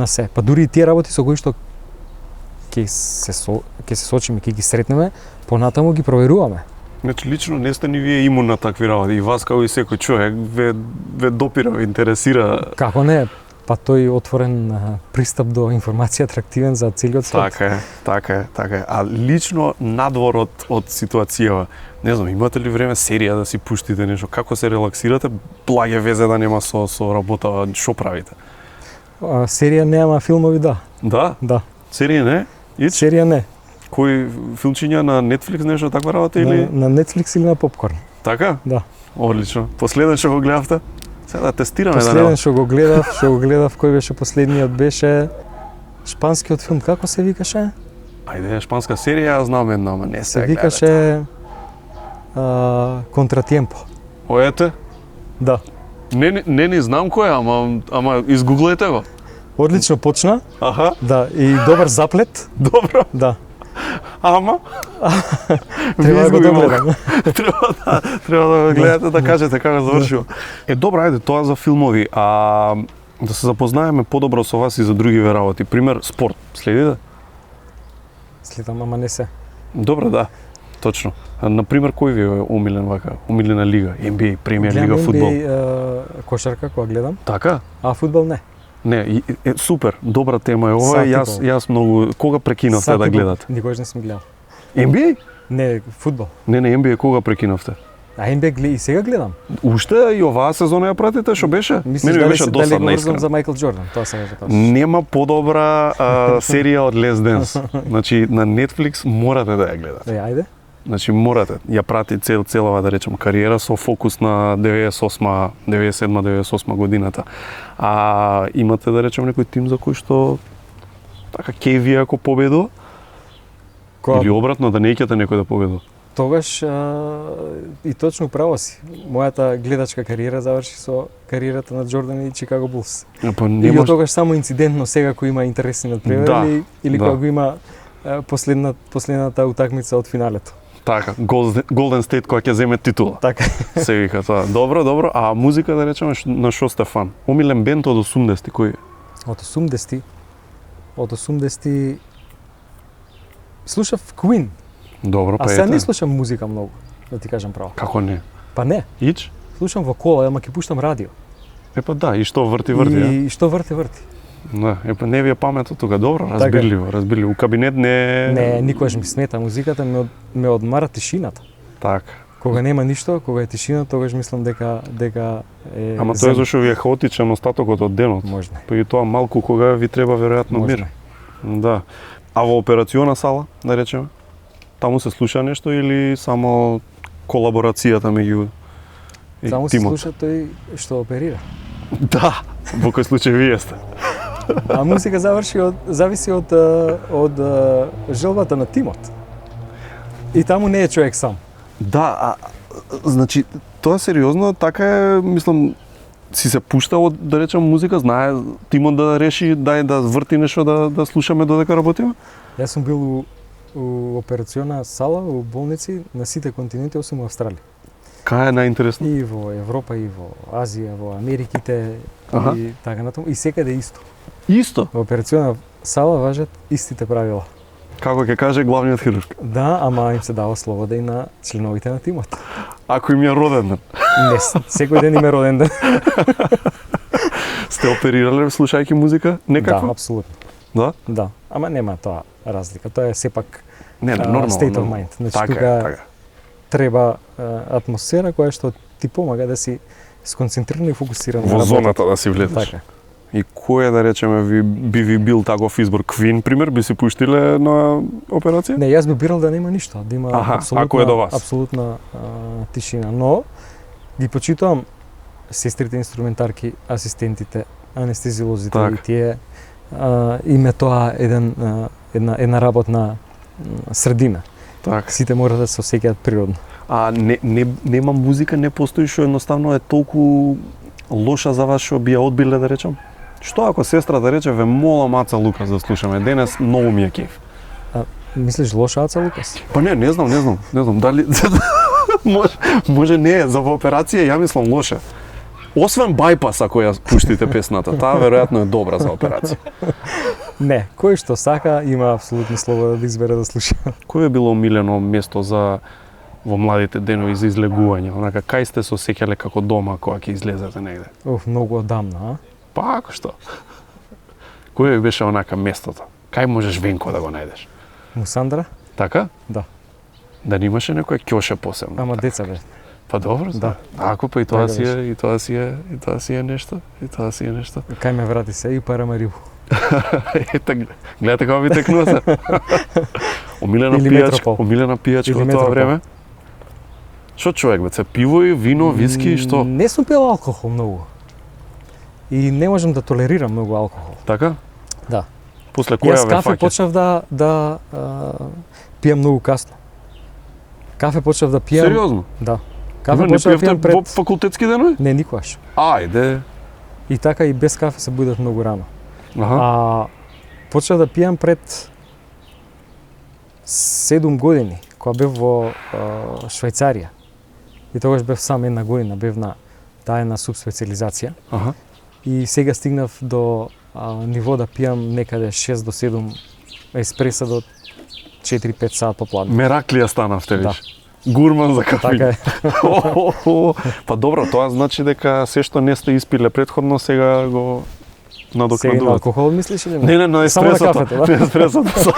се. Па дури и тие работи со кои што ќе се сочиме, ќе ги сретнеме, понатаму ги проверуваме. Значи лично не сте ни вие имун на такви работи и вас како и секој човек ве допира, ве интересира. Како не? Па тој отворен пристап до информација атрактивен за целиот свет. Така е. А лично надвор од ситуацијава, не знам, имате ли време серија да си пуштите нешто? Како се релаксирате? Благе везе да нема со работа, што правите? Серија нема, филмови да. Да? Да. Серија не? Серија не. Кои филмчиња на Netflix нешто таква работа или? На Netflix или на Popcorn. Така? Да. Одлично. Последен што го гледавте? Сега да тестираме. Последен што го гледав, кој беше последниот, беше шпанскиот филм, како се викаше? Ајде, шпанска серија, знам една, ама не се викаше Контратиемпо. Оете? Да. Не знам кој е, ама изгуглете го. Одлично почна. Аха. Да, и добар заплет. Добро. Да. Ама? Треба да го догледам. Треба да гледате да кажете како завршило. Добро, ајде, тоа за филмови. А да се запознаеме подобро со вас и за другиве работи. Пример, спорт. Следите? Следам, ама не се. Добро, да. Точно. Например, кој ви е омилена лига? NBA, Премиер лига, фудбал? NBA, кошарка, која гледам. Така? А фудбал не. Не, супер, добра тема е ова. Јас многу кога прекинавте да гледате? Никогаш не сум гледал. NBA? Не, фудбал. Не, NBA кога прекинавте? А NBA и сега гледам. Уште и оваа сезона ја пратите, што беше? Мене ми беше досадна, искрено. За Майкл Джордан, тоа сега ќе кажеш. Нема подобра серија од Last Dance. Значи на Netflix морате да ја гледате. Ајде. Значи морате. Ја прати целава, да речем, кариера со фокус на 97-98 годината. А имате, да речем, некој тим за кој што така ќе ви ако победува? Или обратно, да не икате некој да победува? Тогаш и точно право си. Мојата гледачка кариера заврши со кариерата на Джордан и Чикаго Булс. Или тогаш само инцидентно сега кој има интересни надпревари или кога го има последната утакмица од финалето. Така, Golden State која ќе земе титула. Така. Се вика тоа. Добро. А музика, да речеме, на што сте фан? Омилен бенд од 80-ти кој? Од 80-ти слушав Queen. Добро, па ете. А сега не слушам музика многу, да ти кажам право. Како не? Па не. Ич? Слушам во кола, ама ќе пуштам радио. Па да, и што врти, И што врти. Да, не ви е паметот тука, добро, разбирливо. У кабинет не... Не, никогаш ми смета музиката, ме одмара тишината. Така. Кога нема ништо, кога е тишина, тогаш мислам дека е... Ама тоа е зашто ви е хаотичен остатокот од денот. Можна. Па и тоа малку кога ви треба веројатно мир. Да. А во операциона сала, да речеме, таму се слуша нешто или само колаборацијата меѓу тимот? Само се слуша тој што оперира. Да, во кој случај вие сте. А музика зависи од желбата на тимот. И таму не е човек сам. Да, значи тоа е сериозно, така е, мислам, си се пушта од, да речем, музика, знае тимот да реши да врти нешто да слушаме додека работиме? Јас сум бил у операциона сала, у болници на сите континенти, осим во Австралија. Кај е најинтересно? И во Европа, и во Азија, во Америките, и така натаму, и секаде исто. Исто? Во операциона сала важат истите правила. Како ќе каже главниот хирург? Да, ама им се дава слобода и на членовите на тимот. Ако им е роден ден? Не, секој ден им е роден ден. Сте оперирале слушајќи музика некако? Да, апсолутно. Да? Да, ама нема тоа разлика. Тоа е сепак нормално, state of mind. Значи тука треба атмосфера која што ти помага да си сконцентриран и фокусиран во зоната да си влезеш. Така. И кој да речеме би ви бил таков избор? Queen, пример, би си пуштиле на операција? Не, јас би бирал да нема ништо, да има ако е до вас. апсолутна тишина, но ги почитувам сестрите инструментарки, асистентите, анестезиолозите Так. и тие име тоа една работна средина. Так. Сите мора да се осеќаат природно. А нема музика, не постои што едноставно е толку лоша за вас што би ја одбиле да речам? Што ако сестра да рече, ве молам Аца Лукас да слушаме, денес многу ми е кеф. Мислиш лоша Аца Лукас? Па не знам, дали може не е за во операција, ја мислам лоша. Освен байпас ако ја пуштите песната, таа веројатно е добра за операција. Не, кој што сака има апсолутно слобода да избере да слуша. Кој е било омилено место за во младите денови за излегување? Онака, кај сте се осеќале како дома кога ќе излезете негде? Многу одамна, а? Па, ако што? Кој ви беше онака местото? Кај можеш венко да го најдеш? Мусандра? Така? Да. Да немаше некој ќоше посебно? Ама деца бе. Па добро, да. Ако па и тоа Така си беше. е, и тоа си е нешто, Кај ме врати се и параме рибу. Ете, гледате како ви текнува се. Омилена Или пијачка Или од тоа Метропол. време? Што човек бе, пиво и вино, виски и што? Не сум пил алкохол многу. И не можам да толерирам многу алкохол. Така? Да. После која Јас ве кафе фаќа? почнав да пијам многу касно. Кафе почнав да пијам. Сериозно? Да. Кафе Не почнав да пиевте пијам пред во факултетски денови? Не, никогаш. Ајде. И така и без кафе се будев многу рано. Аха. Почнав да пијам пред 7 години, кога бев во Швајцарија. И тогаш бев сам една година, бев на таа една субспециализација. Аха. И сега стигнав до ниво да пијам некаде 6 до 7 еспреса до 4-5 саат попладне. Мераклија станавте Да. виш. Гурман за кафеин. Така е. Па добро, тоа значи дека се што не сте испиле претходно сега го Сега на надокнадувате. алкохол мислиш или Не, на Само на еспресото. кафето, да? На еспресото,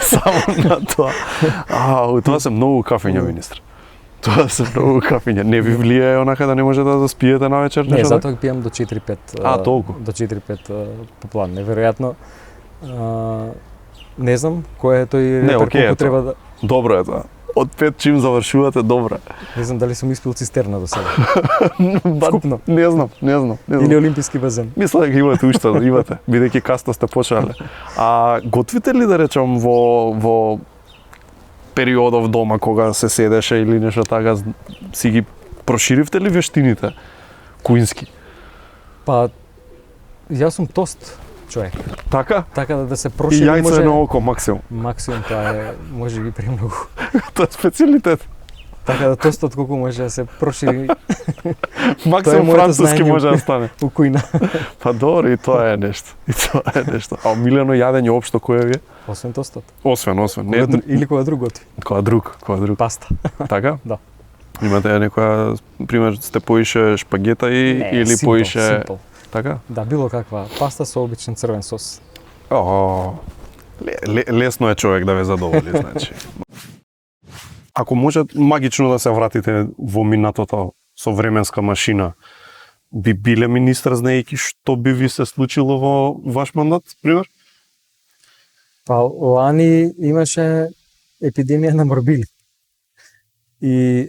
само на тоа. Тоа се многу кафења, министр. Тоа се многу кафења. Не ви влијае онака да не може да заспиете на вечер? Не, затоа ги пијам до 4-5. толку. До 4-5 попладне. Веројатно не знам кој е тој Не, репер, окей, колку е треба тоа. да Добро е тоа. Од 5 чим завршувате, добро. не знам дали сум испил цистерна до сега. Вкупно. Не знам. Или олимписки базен. Мисля дека имате уште, имате, бидејќи касно сте почнале. Готвите ли да речам во периодов дома кога се седеше или нешто така, си ги проширивте ли вештините куински? Па јас сум тост човек. Така? Така да се И прошири јајце може на око максимум. максимум тоа е може би премногу. Тоа е специјалитет. Така да тостот колку може да се прошири Максимум моето француски знаење може да стане. у кујна. Па добро, и тоа е нешто. А омилено јадење општо кое ви е? Освен тостот. Освен. Или кога друг готи. Кога друг. Паста. Така? Да. Имате некоја, пример, сте поише шпагета или симпл, поише... симпл. Така? Да, било каква паста со обичен црвен сос. Лесно е човек да ве задоволи, значи. Ако може магично да се вратите во минатото со временска машина, би биле министар знаејќи што би ви се случило во ваш мандат, пример? Па лани имаше епидемија на морбили. И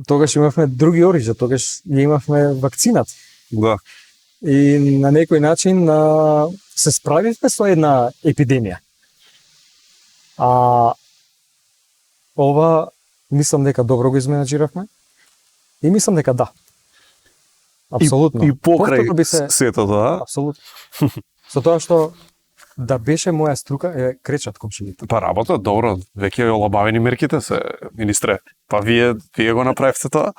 тогаш имавме други оружја, тогаш ја имавме вакцината. Да. И на некој начин се справивме со една епидемија. Ова мислам дека добро го изменаџиравме и мислам дека да. Апсолутно. И покрај Повторно би се сето тоа. апсолутно. Со тоа што да беше моја струка е кречат комшините. Па работа, добро, веќе олабавени мерките се, министре. Па вие го направивте тоа?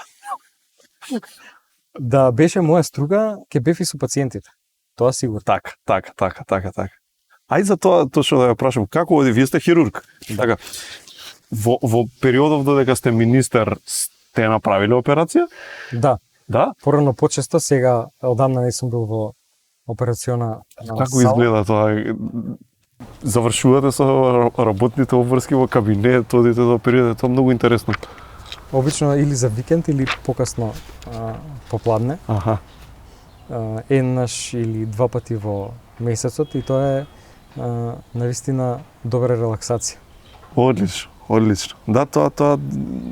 Да беше моја струка, ќе бев и со пациентите. Тоа сигурно. Така. Ај за тоа точно да ја прашам, како оди, вие сте хирург. Така. Во периодов додека сте министер сте направиле операција? Да. Да? Порано почесто, сега одамна не сум бил во операциона Како изгледа тоа? Завршувате со работните обврски во кабинет, одите до период, тоа многу интересно. Обично или за викенд или покасно попладне. Аха. еднаш или два пати во месецот и тоа е навистина добра релаксација. Одлично, одлично. Да, тоа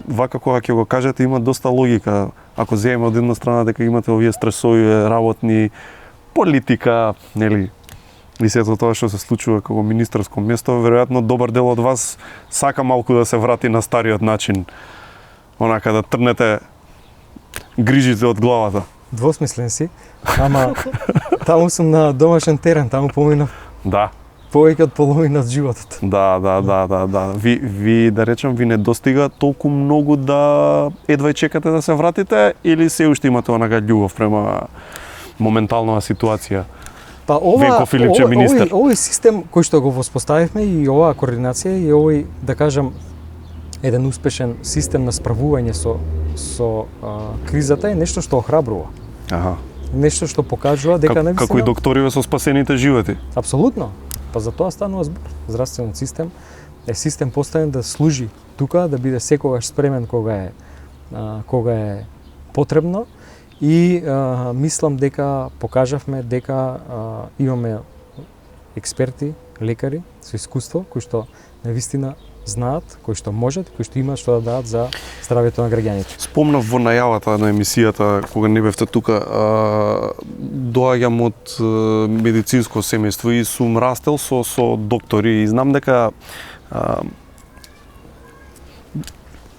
вака кога ќе го кажете има доста логика. Ако земеме од една страна дека имате овие стресови работни, политика, нели, и сето тоа што се случува како министерско место, веројатно добар дел од вас сака малку да се врати на стариот начин, онака да трнете грижите од главата. Двосмислен си, ама таму сум на домашен терен, таму поминав Да. повеќе од половина од животот. Да. Ви да речем, ви не достига толку многу да едва и чекате да се вратите или се уште имате онака љубов према моменталната ситуација? Па Венко Филипче, министер. Овој систем кој што го воспоставивме и оваа координација и овој, да кажам, еден успешен систем на справување со кризата е нешто што охрабрува. Аха. Нешто што покажува дека навистина како и докториве со спасените животи. Апсолутно. Па за тоа станува збор. Здравствениот систем е систем поставен да служи тука, да биде секогаш спремен кога е потребно и мислам дека покажавме дека имаме експерти, лекари со искуство кои што навистина знаат, кои што можат, кои што имаат што да дадат за здравјето на граѓаните. Спомнав во најавата на емисијата кога не бевте тука, доаѓам од медицинско семејство и сум растел со доктори и знам дека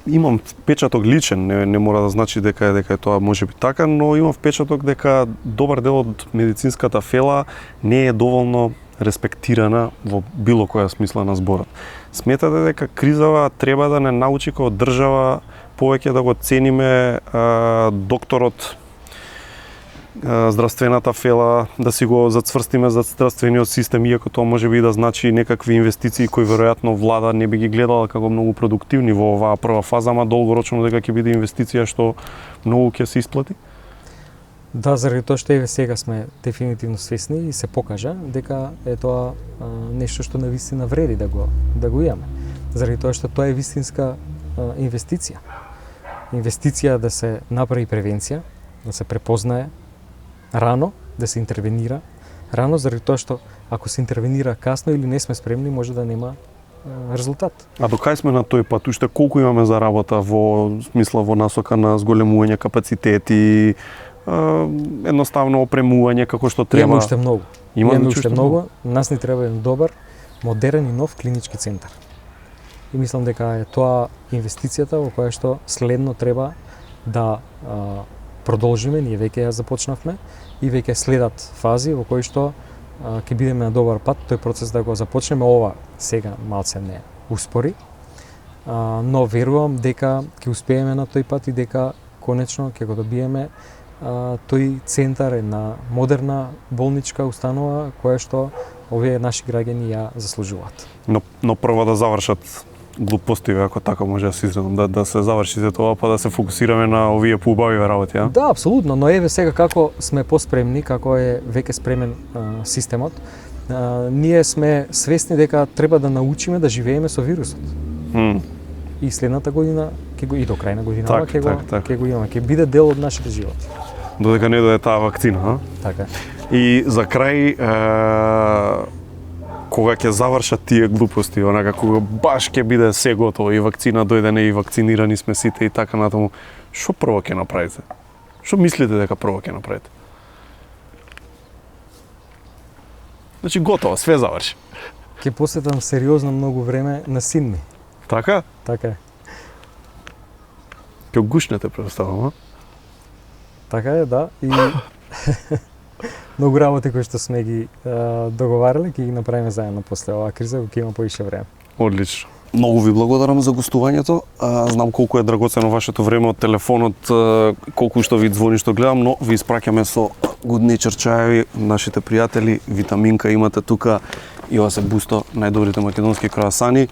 имам впечаток личен, не мора да значи дека е тоа можеби така, но имам впечаток дека добар дел од медицинската фела не е доволно респектирана во било која смисла на зборот. Сметате дека кризава треба да не научи како држава повеќе да го цениме докторот, здравствената фела, да си го зацврстиме за здравствениот систем, иако тоа може би да значи некакви инвестиции кои веројатно влада не би ги гледала како многу продуктивни во оваа прва фаза, ама долгорочно дека ќе биде инвестиција што многу ќе се исплати? Да, заради тоа што еве сега сме дефинитивно свесни и се покажа дека е тоа нешто што навистина вреди да го имаме. Заради тоа што тоа е вистинска инвестиција. Инвестиција да се направи превенција, да се препознае рано, да се интервенира рано, заради тоа што ако се интервенира касно или не сме спремни, може да нема резултат. А до кај сме на тој пат? Уште колку имаме за работа во смисла во насока на зголемување капацитети, едноставно опремување како што треба? Имаме уште многу. Имаме уште многу. Нас ни треба еден добар, модерен и нов клинички центар. И мислам дека е тоа инвестицијата во која што следно треба да продолжиме, ние веќе ја започнавме и веќе следат фази во кои што ќе бидеме на добар пат тој процес да го започнеме. Ова сега малце не успори, но верувам дека ќе успееме на тој пат и дека конечно ќе го добиеме тој центар, една модерна болничка установа која што овие наши граѓани ја заслужуваат. Но прво да завршат глупостиве, ако така може да се изредам, да се заврши за тоа, па да се фокусираме на овие поубавиве работи, а? Да, апсолутно, но еве сега како сме поспремни, како е веќе спремен системот, ние сме свесни дека треба да научиме да живееме со вирусот. И следната година и до крај на годинава ќе го имаме, ќе биде дел од нашите животи. Додека не дојде таа вакцина, а? Така. И за крај, кога ќе завршат тие глупости, онака кога баш ќе биде се готово и вакцина дојде, и вакцинирани сме сите и така натаму, што прво ќе направите? Што мислите дека прво ќе направите? Значи готово, све заврши. Ќе посветам сериозно многу време на син ми. Така? Така е. Ќе гушнете, предоставам, а? Така е, да. И многу работи кои што сме ги договарале, ќе ги направиме заедно после оваа криза, кога има повише време. Одлично. Многу ви благодарам за гостувањето. Знам колку е драгоцено вашето време од телефонот, колку што ви звони што гледам, но ви испраќаме со гудни чаеви нашите пријатели. Витаминка имате тука и ова се Бусто, најдобрите македонски круасани.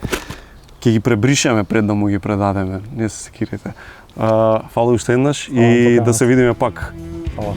Ќе ги пребришеме пред да му ги предадеме. Не се секирите. Фала уште еднаш и да се видиме пак. Фала.